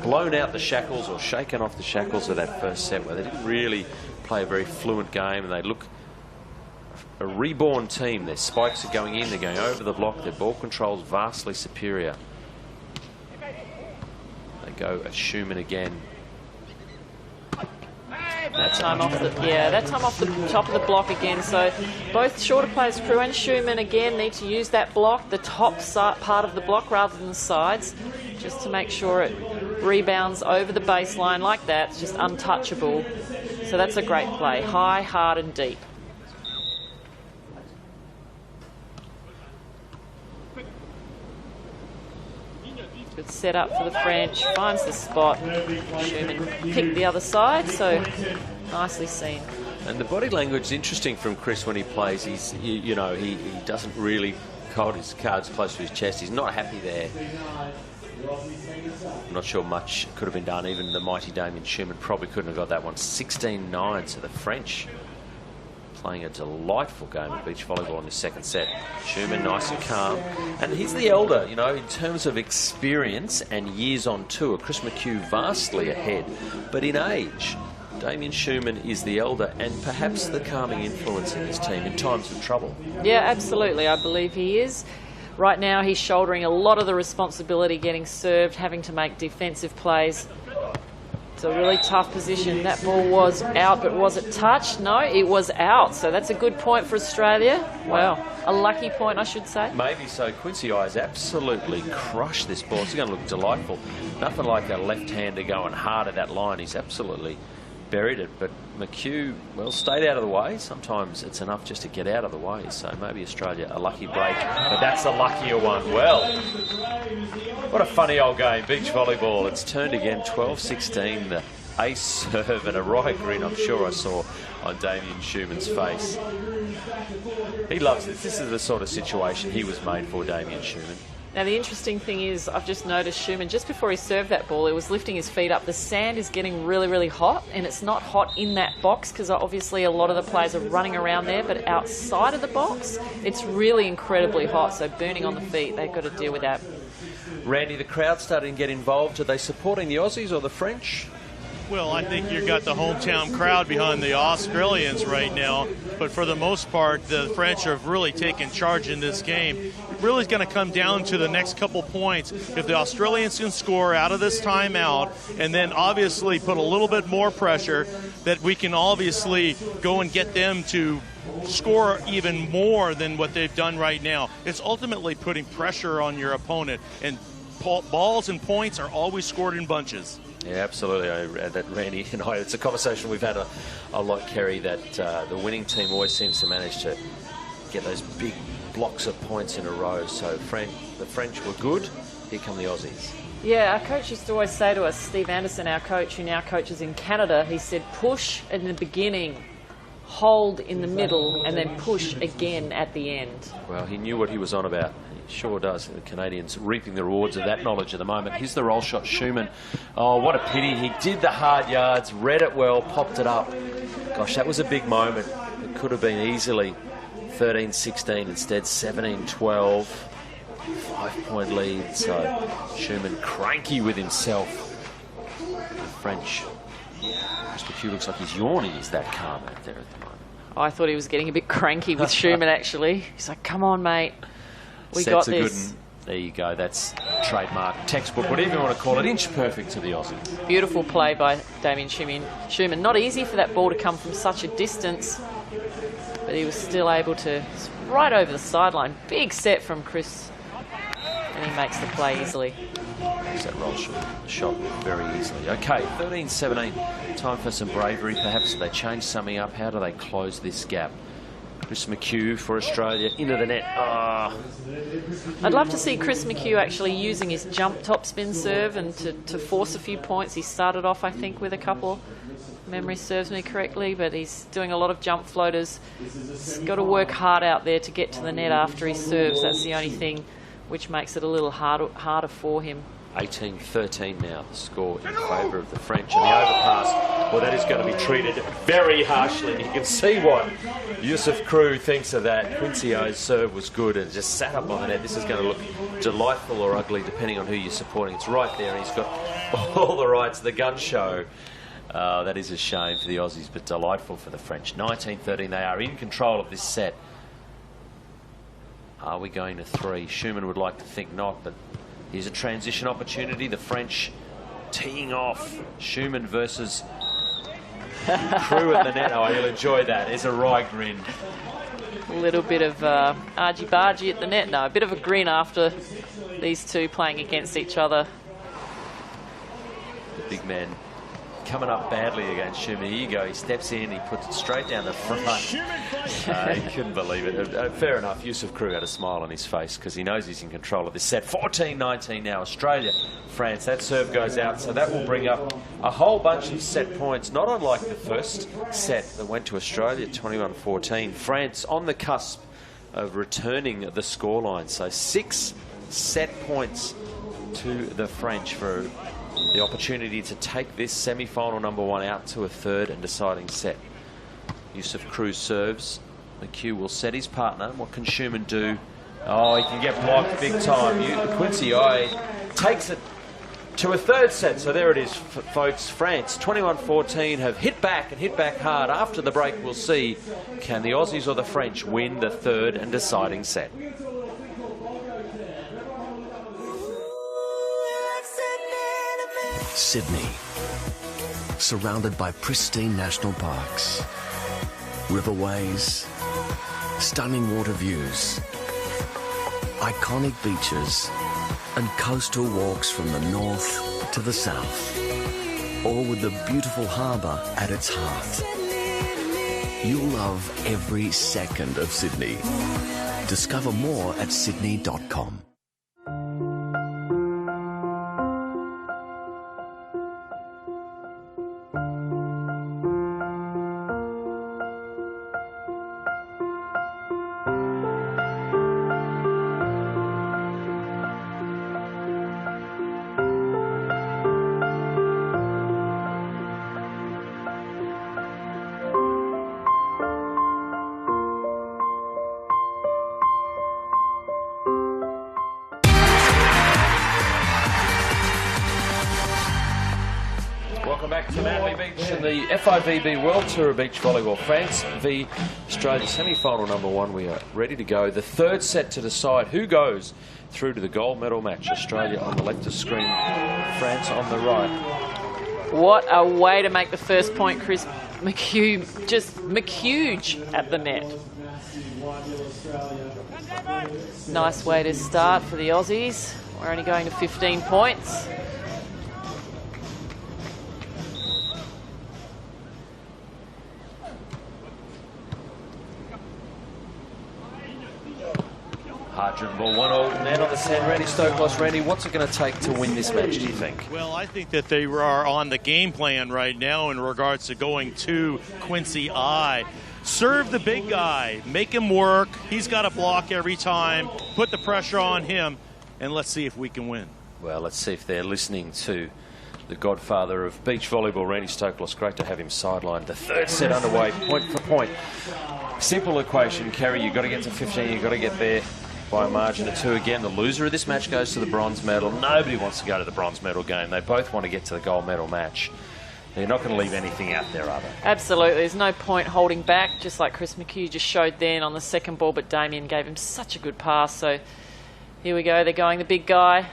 blown out the shackles or shaken off the shackles of that first set where they didn't really play a very fluent game, and they look a reborn team. Their spikes are going in, they're going over the block, their ball control is vastly superior. They go at Schumann again. That time off the top of the block again. So both shorter players, Crew and Schumann, again need to use that block, the top part of the block rather than the sides, just to make sure it rebounds over the baseline like that. It's just untouchable. So that's a great play. High, hard and deep. Good set up for the French. Finds the spot. Schumann picked the other side, so nicely seen. And the body language is interesting from Chris when he plays. He doesn't really hold his cards close to his chest. He's not happy there. I'm not sure much could have been done. Even the mighty Damien Schumann probably couldn't have got that one. 16-9, so the French playing a delightful game of beach volleyball in the second set. Schumann nice and calm. And he's the elder, you know, in terms of experience and years on tour. Chris McHugh vastly ahead. But in age, Damien Schumann is the elder and perhaps the calming influence in his team in times of trouble. Yeah, absolutely. I believe he is. Right now he's shouldering a lot of the responsibility, getting served, having to make defensive plays. It's a really tough position. That ball was out, but was it touched? No, it was out. So that's a good point for Australia. Wow. A lucky point, I should say. Maybe so. Quincy Eyes absolutely crushed this ball. It's going to look delightful. Nothing like a left-hander going hard at that line. He's absolutely buried it. But McHugh, well, stayed out of the way. Sometimes it's enough just to get out of the way. So maybe Australia, a lucky break. But that's a luckier one. Well, what a funny old game. Beach volleyball. It's turned again, 12-16. The ace serve and a right grin I'm sure I saw on Damien Schuman's face. He loves this. This is the sort of situation he was made for, Damien Schumann. Now, the interesting thing is, I've just noticed Schumann, just before he served that ball, he was lifting his feet up. The sand is getting really, really hot, and it's not hot in that box because obviously a lot of the players are running around there, but outside of the box, it's really incredibly hot. So burning on the feet, they've got to deal with that. Randy, the crowd starting to get involved. Are they supporting the Aussies or the French? Well, I think you've got the hometown crowd behind the Australians right now, but for the most part, the French have really taken charge in this game. It really is going to come down to the next couple points. If the Australians can score out of this timeout and then obviously put a little bit more pressure, that we can obviously go and get them to score even more than what they've done right now. It's ultimately putting pressure on your opponent, and balls and points are always scored in bunches. Yeah, absolutely. That Randy and I, it's a conversation we've had a lot, Kerry, that the winning team always seems to manage to get those big blocks of points in a row. So the French were good. Here come the Aussies. Yeah, our coach used to always say to us, Steve Anderson, our coach, who now coaches in Canada, he said, push in the beginning, hold in the middle, and then push again at the end. Well, he knew what he was on about. Sure does. The Canadians reaping the rewards of that knowledge at the moment. Here's the roll shot, Schumann. Oh, what a pity. He did the hard yards, read it well, popped it up. Gosh, that was a big moment. It could have been easily 13-16, instead 17-12. 5-point lead, so Schumann cranky with himself. The French. Mr. Hugh looks like he's yawning. He's that calm out there at the moment. I thought he was getting a bit cranky with Schumann, actually. He's like, come on, mate. We got this. There you go. That's trademark, textbook, whatever you want to call it. Inch perfect to the Aussies. Beautiful play by Damien Schumann. Not easy for that ball to come from such a distance, but he was still able to, right over the sideline. Big set from Chris, and he makes the play easily. Makes that roll shot very easily. Okay, 13-17. Time for some bravery. Perhaps they change something up. How do they close this gap? Chris McHugh for Australia into the net. I'd love to see Chris McHugh actually using his jump top spin serve and to force a few points. He started off, I think, with a couple. Memory serves me correctly, but he's doing a lot of jump floaters. He's got to work hard out there to get to the net after he serves. That's the only thing which makes it a little harder for him. 18-13 now, the score in favour of the French. And the overpass, well, that is going to be treated very harshly. You can see what Yusuf Crew thinks of that. Quincy O's serve was good and just sat up on the net. This is going to look delightful or ugly, depending on who you're supporting. It's right there, and he's got all the rights. The gun show. That is a shame for the Aussies, but delightful for the French. 19-13, they are in control of this set. Are we going to three? Schumann would like to think not, but here's a transition opportunity. The French teeing off. Schumann versus Crew at the net. Oh, you'll enjoy that. There's a wry grin. A little bit of argy-bargy at the net. No, a bit of a grin after these two playing against each other. The big man coming up badly against Schumann. Here you go. He steps in. He puts it straight down the front. He couldn't believe it. Fair enough. Yusuf Crew had a smile on his face because he knows he's in control of this set. 14-19 now. Australia, France. That serve goes out. So that will bring up a whole bunch of set points, not unlike the first set that went to Australia, 21-14. France on the cusp of returning the scoreline. So 6 set points to the French for the opportunity to take this semi-final number 1 out to a third and deciding set. Yusuf Crew serves. McHugh will set his partner. What can Schumann do? Oh, he can get blocked big time. Quincy takes it to a third set. So there it is, folks. France, 21-14, have hit back and hit back hard. After the break, we'll see, can the Aussies or the French win the third and deciding set? Sydney, surrounded by pristine national parks, riverways, stunning water views, iconic beaches, and coastal walks from the north to the south, all with the beautiful harbour at its heart. You'll love every second of Sydney. Discover more at sydney.com. Welcome back to Manly Beach and the FIVB World Tour of Beach Volleyball. France v Australia semi-final number 1. We are ready to go. The third set to decide who goes through to the gold medal match. Australia on the left of the screen, France on the right. What a way to make the first point, Chris McHugh. Just McHuge at the net. Nice way to start for the Aussies. We're only going to 15 points. Hard driven ball, 1-all, net on the sand. Randy Stokos. Randy, what's it going to take to win this match, do you think? Well, I think that they are on the game plan right now in regards to going to Quincy I. Serve the big guy, make him work. He's got to block every time, put the pressure on him, and let's see if we can win. Well, let's see if they're listening to the godfather of beach volleyball, Randy Stokos. Great to have him sidelined. The third set underway, point for point. Simple equation, Kerry. You've got to get to 15, you've got to get there by a margin of 2 again. The loser of this match goes to the bronze medal. Nobody wants to go to the bronze medal game. They both want to get to the gold medal match. They're not going to leave anything out there, are they? Absolutely. There's no point holding back, just like Chris McHugh just showed then on the second ball, but Damien gave him such a good pass. So here we go. They're going the big guy.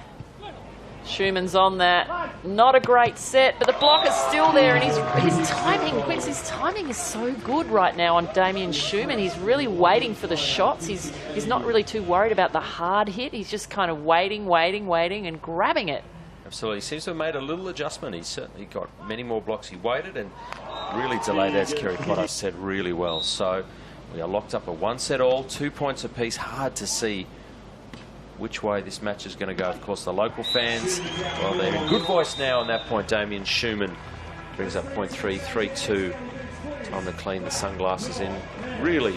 Schumann's on that. Not a great set, but the block is still there, and his timing, Quincy's timing is so good right now on Damien Schumann. He's really waiting for the shots. He's not really too worried about the hard hit. He's just kind of waiting, and grabbing it. Absolutely. He seems to have made a little adjustment. He's certainly got many more blocks. He waited and really delayed, as Kerry Potter said, really well. So we are locked up at 1 set all, 2 points apiece. Hard to see which way this match is going to go. Of course, the local fans, well, they're in good voice now on that point. Damien Schumann brings up point 3, 3-2. Time to clean the sunglasses in. Really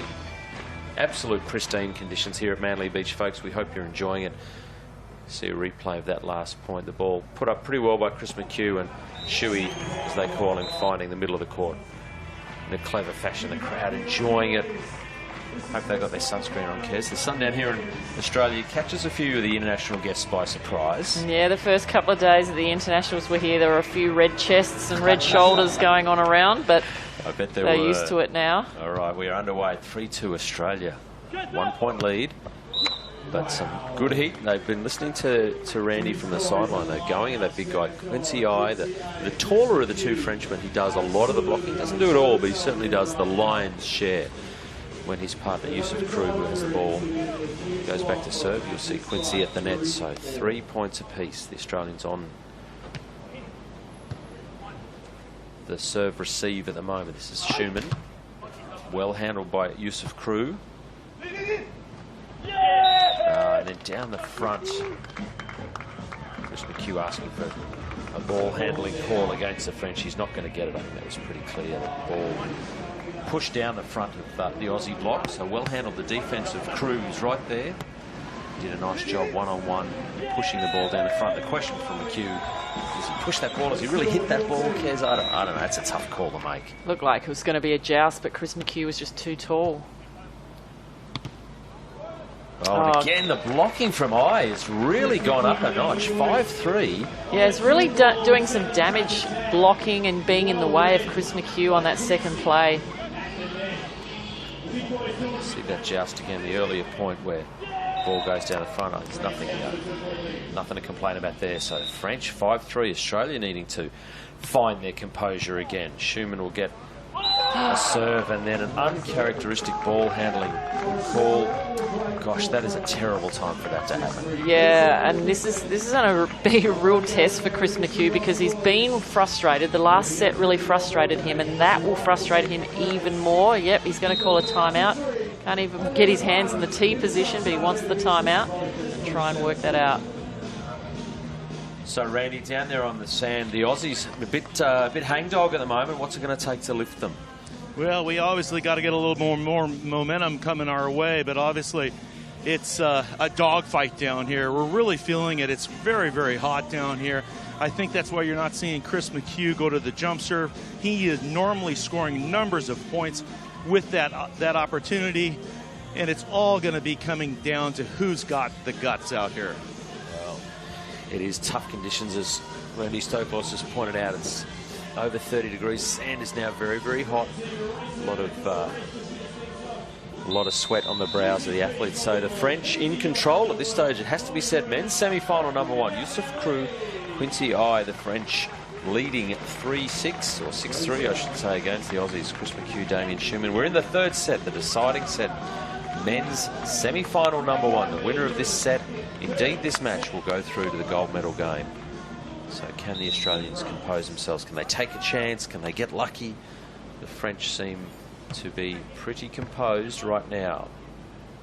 absolute pristine conditions here at Manly Beach, folks. We hope you're enjoying it. See a replay of that last point. The ball put up pretty well by Chris McHugh, and Shuey, as they call him, finding the middle of the court in a clever fashion. The crowd enjoying it. Hope they got their sunscreen on, Kez. The sun down here in Australia catches a few of the international guests by surprise. Yeah, the first couple of days that the internationals were here, there were a few red chests and red shoulders going on around, but I bet they're used to it now. All right, we are underway at 3-2 Australia. 1 point lead, but some good heat. They've been listening to Randy from the sideline. They're going, and that big guy, Quincy I, the taller of the two Frenchmen. He does a lot of the blocking. Doesn't do it all, but he certainly does the lion's share. When his partner Yusuf Crew wins the ball, goes back to serve, you'll see Quincy at the net. So 3 points apiece. The Australians on the serve receive at the moment. This is Schumann, well handled by Yusuf Crew. And then down the front, Chris McHugh asking for a ball handling call against the French. He's not going to get it. I think that was pretty clear. That ball pushed down the front of the Aussie block. So well handled. The defensive Crews right there. Did a nice job one-on-one pushing the ball down the front. The question from McHugh, does he push that ball? Does he really hit that ball, Kez? I don't know. It's a tough call to make. Looked like it was going to be a joust, but Chris McHugh was just too tall. Oh, and again, the blocking from I has really gone up a notch. 5-3. Yeah, it's really doing some damage, blocking and being in the way of Chris McHugh on that second play. See that joust again, the earlier point where Ball goes down the front. There's nothing to complain about there. So French 5-3. Australia needing to find their composure again. Schumann will get a serve and then an uncharacteristic ball handling call. Gosh, that is a terrible time for that to happen. Yeah, and this is going to be a real test for Chris McHugh because he's been frustrated. The last set really frustrated him, and that will frustrate him even more. Yep, he's going to call a timeout. Can't even get his hands in the tee position, but he wants the timeout. Try and work that out. So Randy, down there on the sand, the Aussies a bit hangdog at the moment. What's it going to take to lift them? Well, we obviously got to get a little more momentum coming our way, but obviously it's a dogfight down here. We're really feeling it. It's very, very hot down here. I think that's why you're not seeing Chris McHugh go to the jump serve. He is normally scoring numbers of points with that opportunity, and it's all going to be coming down to who's got the guts out here. It is tough conditions, as Randy Stokos has pointed out. It's over 30 degrees. Sand is now very, very hot. A lot of sweat on the brows of the athletes. So the French in control at this stage. It has to be said, men's semi-final number 1. Youssef Krug, Quincy I, the French leading 3-6, or 6-3, I should say, against the Aussies. Chris McHugh, Damien Schumann. We're in the third set, the deciding set. Men's semi-final number 1. The winner of this set, indeed this match, will go through to the gold medal game. So can the Australians compose themselves? Can they take a chance? Can they get lucky? The French seem to be pretty composed right now.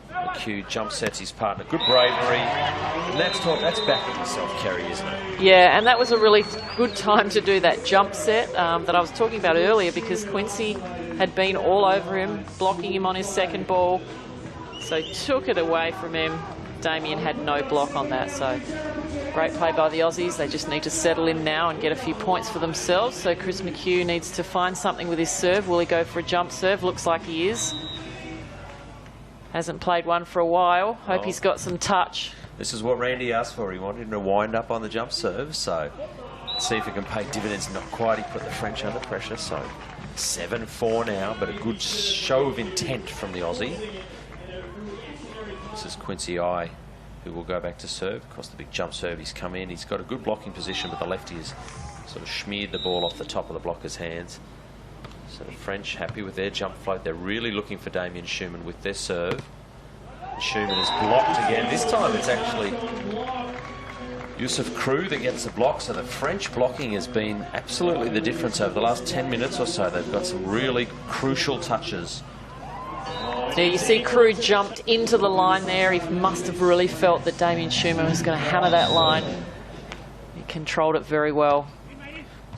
McHugh jump sets his partner. Good bravery. And that's backing yourself, Kerry, isn't it? Yeah, and that was a really good time to do that jump set that I was talking about earlier, because Quincy had been all over him, blocking him on his second ball. So he took it away from him. Damien had no block on that, so great play by the Aussies. They just need to settle in now and get a few points for themselves. So Chris McHugh needs to find something with his serve. Will he go for a jump serve? Looks like he is. Hasn't played one for a while. Hope he's got some touch. This is what Randy asked for. He wanted him to wind up on the jump serve, so let's see if it can pay dividends. Not quite. He put the French under pressure, so 7-4 now, but a good show of intent from the Aussie. This is Quincy I, who will go back to serve. Of course, the big jump serve, he's come in. He's got a good blocking position, but the lefty has sort of smeared the ball off the top of the blocker's hands. So the French happy with their jump float. They're really looking for Damien Schumann with their serve. Schumann is blocked again. This time it's actually Youssef Krug that gets the block. So the French blocking has been absolutely the difference over the last 10 minutes or so. They've got some really crucial touches. Yeah, you see Krug jumped into the line there. He must have really felt that Damien Schumann was going to hammer that line. He controlled it very well.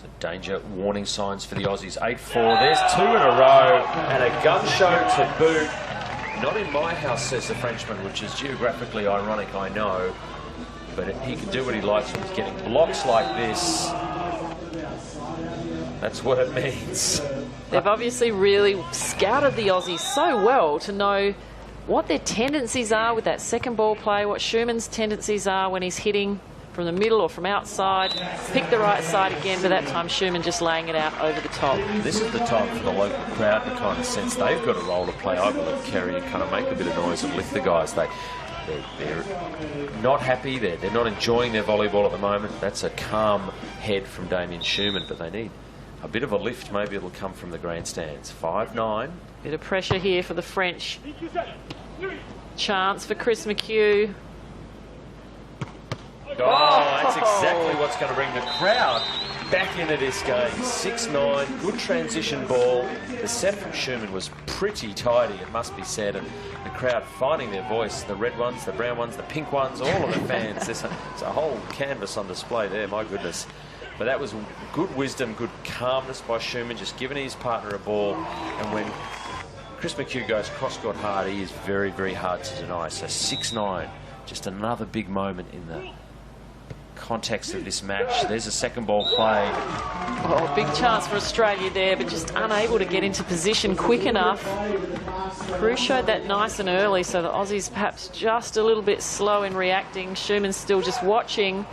So danger warning signs for the Aussies. 8-4. There's 2 in a row and a gun show to boot. Not in my house, says the Frenchman, which is geographically ironic, I know. But he can do what he likes when he's getting blocks like this. That's what it means. They've obviously really scouted the Aussies so well to know what their tendencies are with that second ball play, what Schumann's tendencies are when he's hitting from the middle or from outside. Pick the right side again, but that time Schumann just laying it out over the top. This is the time for the local crowd to kind of sense they've got a role to play, I believe, Kerry, and kind of make a bit of noise and lift the guys. They're not happy, they're not enjoying their volleyball at the moment. That's a calm head from Damien Schumann, but they need a bit of a lift. Maybe it'll come from the grandstands. 5-9. Bit of pressure here for the French. Chance for Chris McHugh. Oh, that's exactly what's going to bring the crowd back into this game. 6-9, good transition ball. The set from Schumann was pretty tidy, it must be said, and the crowd finding their voice. The red ones, the brown ones, the pink ones, all of the fans. There's a whole canvas on display there, my goodness. But that was good wisdom, good calmness by Schumann, just giving his partner a ball. And when Chris McHugh goes cross-court hard, he is very, very hard to deny. So 6-9, just another big moment in the context of this match. There's a second ball play. Oh, big chance for Australia there, but just unable to get into position quick enough. Krug showed that nice and early, so the Aussies perhaps just a little bit slow in reacting. Schumann's still just watching.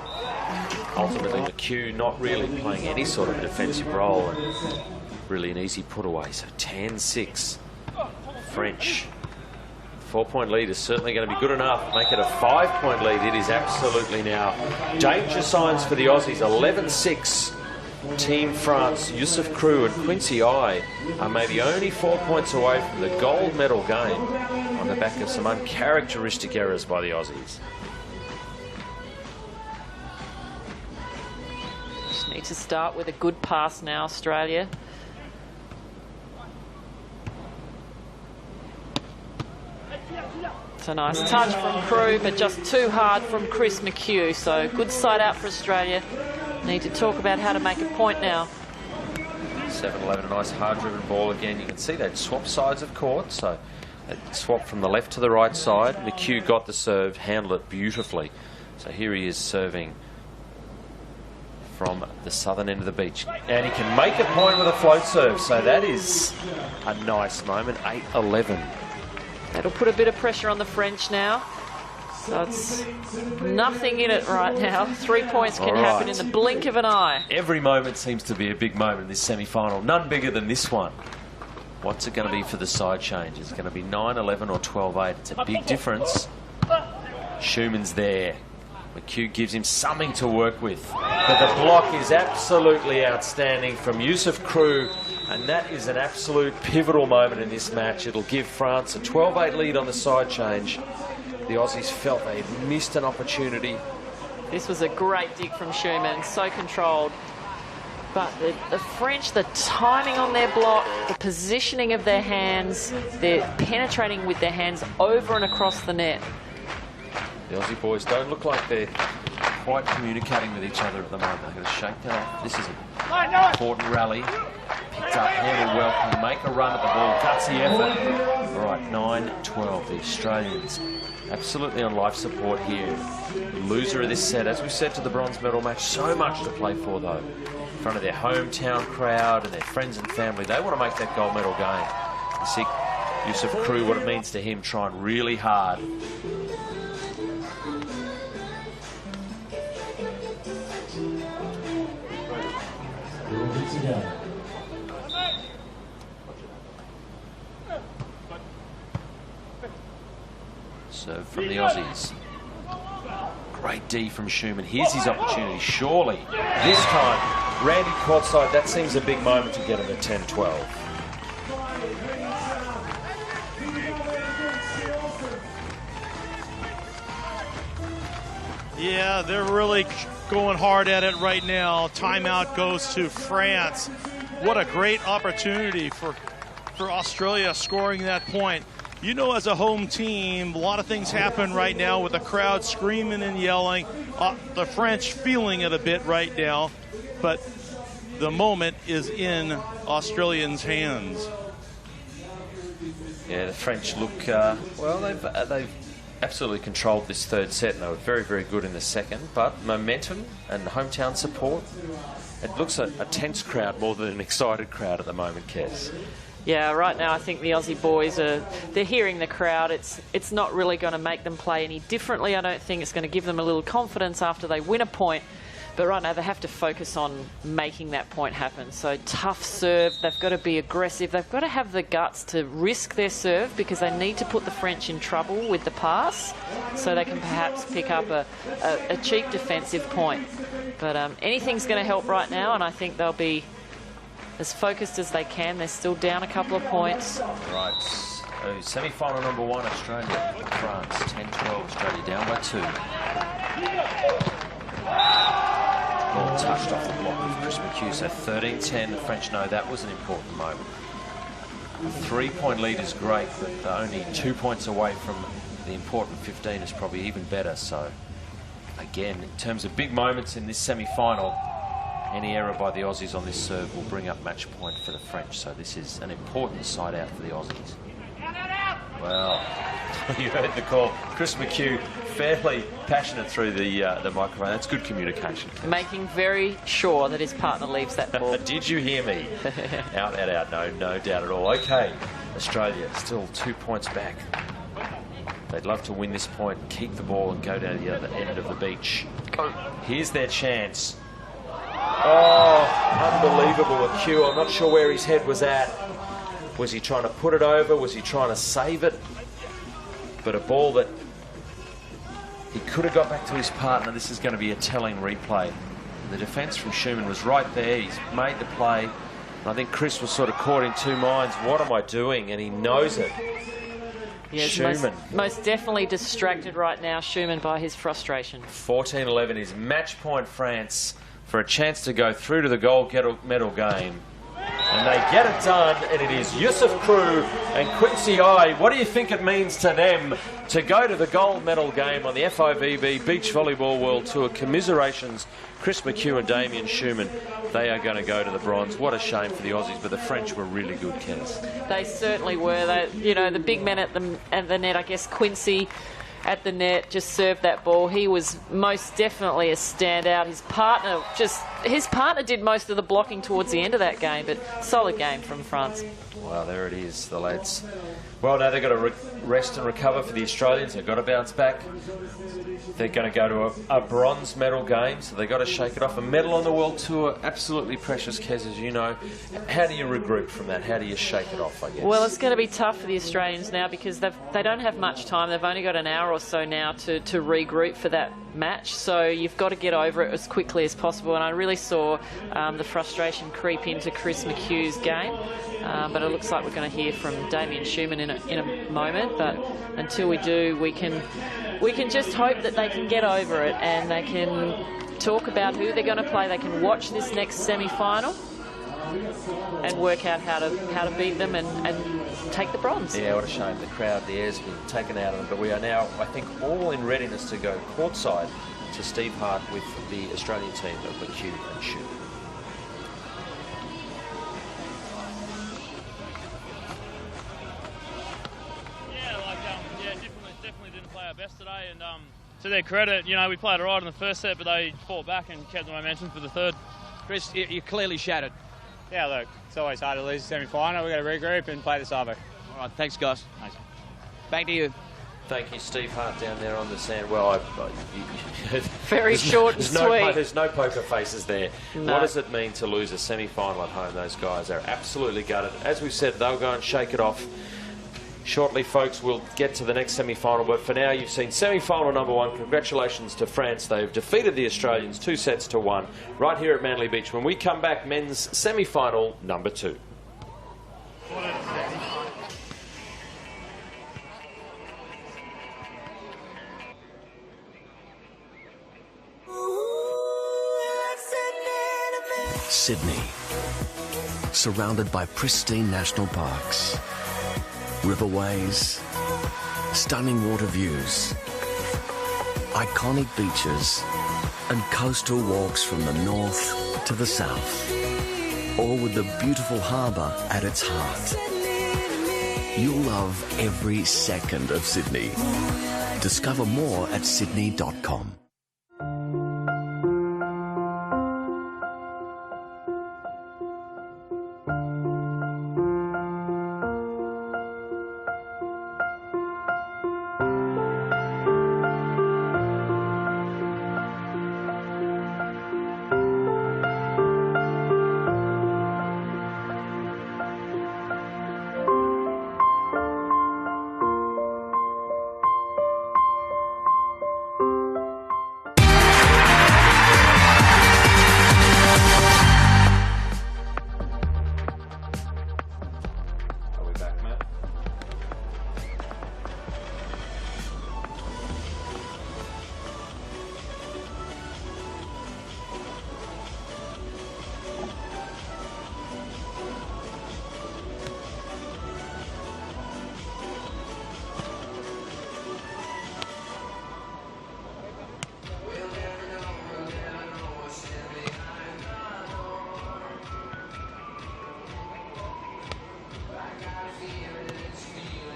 Ultimately, McHugh not really playing any sort of defensive role, and really an easy put away. So 10-6. French 4-point lead is certainly going to be good enough. Make it a 5-point lead. It is absolutely now. Danger signs for the Aussies. 11-6. Team France, Yusuf Crew and Quincy I are maybe only 4 points away from the gold medal game on the back of some uncharacteristic errors by the Aussies. Just need to start with a good pass now, Australia. It's a nice touch from Crew, but just too hard from Chris McHugh. So good side out for Australia. Need to talk about how to make a point now. 7-11, a nice hard-driven ball again. You can see they'd swap sides of court, so they'd swap from the left to the right side. McHugh got the serve, handled it beautifully. So here he is serving from the southern end of the beach. And he can make a point with a float serve, so that is a nice moment. 8-11. That'll put a bit of pressure on the French now. So it's nothing in it right now. 3 points can happen in the blink of an eye. Every moment seems to be a big moment in this semi-final. None bigger than this one. What's it going to be for the side change? Is it going to be 9-11 or 12-8? It's a big difference. Schumann's there. McHugh gives him something to work with. But the block is absolutely outstanding from Yusuf Crew. And that is an absolute pivotal moment in this match. It'll give France a 12-8 lead on the side change. The Aussies felt they had missed an opportunity. This was a great dig from Schumann, so controlled. But the French, the timing on their block, the positioning of their hands, they're penetrating with their hands over and across the net. The Aussie boys don't look like they're quite communicating with each other at the moment. They're going to shake that off. This is an important rally. Picked up, handled well, can make a run at the ball. Gutsy effort. All right, 9-12. The Australians absolutely on life support here. The loser of this set, as we said to the bronze medal match, so much to play for though. In front of their hometown crowd and their friends and family, they want to make that gold medal game. You see Yusuf Crew, what it means to him, trying really hard. Serve from the Aussies. Great D from Schumann. Here's his opportunity, surely. This time, Randy courtside, that seems a big moment to get him at 10-12. Yeah, they're really going hard at it right now. Timeout goes to France. What a great opportunity for Australia scoring that point. You know, as a home team, a lot of things happen right now with the crowd screaming and yelling. The French feeling it a bit right now, but the moment is in Australians' hands. Yeah, the French look, well, they've absolutely controlled this third set, and they were very, very good in the second, but momentum and hometown support, it looks a tense crowd more than an excited crowd at the moment, Kes. Yeah, right now I think the Aussie boys they're hearing the crowd. It's not really going to make them play any differently. I don't think it's going to give them a little confidence after they win a point. But right now they have to focus on making that point happen. So tough serve. They've got to be aggressive. They've got to have the guts to risk their serve because they need to put the French in trouble with the pass so they can perhaps pick up a cheap defensive point. But anything's going to help right now, and I think they'll be as focused as they can. They're still down a couple of points. Right. Semi-final number 1, Australia, France, 10-12, Australia down by 2. Ball touched off the block of Chris McHugh, so 13-10. The French know that was an important moment. A 3-point lead is great, but only 2 points away from the important 15 is probably even better. So, again, in terms of big moments in this semi-final, any error by the Aussies on this serve will bring up match point for the French. So this is an important side out for the Aussies. Well, you heard the call. Chris McHugh fairly passionate through the microphone. That's good communication. Making very sure that his partner leaves that ball. Did you hear me? Out. No doubt at all. Okay, Australia still 2 points back. They'd love to win this point, keep the ball and go down the other end of the beach. Here's their chance. Oh, unbelievable McHugh. I'm not sure where his head was at. Was he trying to put it over? Was he trying to save it? but a ball that he could have got back to his partner. This is going to be a telling replay. The defence from Schumann was right there. He's made the play. And I think Chris was sort of caught in two minds. What am I doing? And he knows it. Yes, Schumann. Most definitely distracted right now, Schumann, by his frustration. 14-11 is match point France for a chance to go through to the gold medal game. And they get it done, and it is Yusuf Crew and Quincy I. What do you think it means to them to go to the gold medal game on the FIVB Beach Volleyball World Tour? Commiserations, Chris McHugh and Damien Schumann. They are going to go to the bronze. What a shame for the Aussies, but the French were really good, Kenneth. They certainly were. The big men at the net, I guess Quincy at the net just served that ball. He was most definitely a standout. His partner did most of the blocking towards the end of that game, but solid game from France. Well, there it is, the lads. Well, now they've got to rest and recover for the Australians. They've got to bounce back. They're going to go to a bronze medal game, so they've got to shake it off. A medal on the World Tour, absolutely precious, Kez, as you know. How do you regroup from that? How do you shake it off, I guess? Well, it's going to be tough for the Australians now because they don't have much time. They've only got an hour or so now to regroup for that match, so you've got to get over it as quickly as possible. And I really saw the frustration creep into Chris McHugh's game, but it looks like we're going to hear from Damien Schumann in a moment. But until we do, we can just hope that they can get over it and they can talk about who they're going to play. They can watch this next semi-final and work out how to beat them and take the bronze. Yeah, what a shame. The crowd, the air's been taken out of them. But we are now, I think, all in readiness to go courtside to Steve Hart with the Australian team of McHugh and Schumann. Definitely didn't play our best today, and to their credit, we played all right in the first set, but they fought back and kept the momentum for the third. Chris, you're clearly shattered. Yeah, look, it's always hard to lose a semi-final. We've got to regroup and play the Savo. All right, thanks, guys. Thanks. Back to you. Thank you, Steve Hart, down there on the sand. Well, very short and sweet. There's no poker faces there. No. What does it mean to lose a semi-final at home? Those guys are absolutely gutted. As we said, they'll go and shake it off. Shortly, folks, we'll get to the next semi-final, but for now, you've seen semi-final number one. Congratulations to France. They've defeated the Australians 2-1 right here at Manly Beach. When we come back, men's semi-final number two. Sydney, surrounded by pristine national parks, riverways, stunning water views, iconic beaches, and coastal walks from the north to the south, all with the beautiful harbour at its heart. You'll love every second of Sydney. Discover more at sydney.com.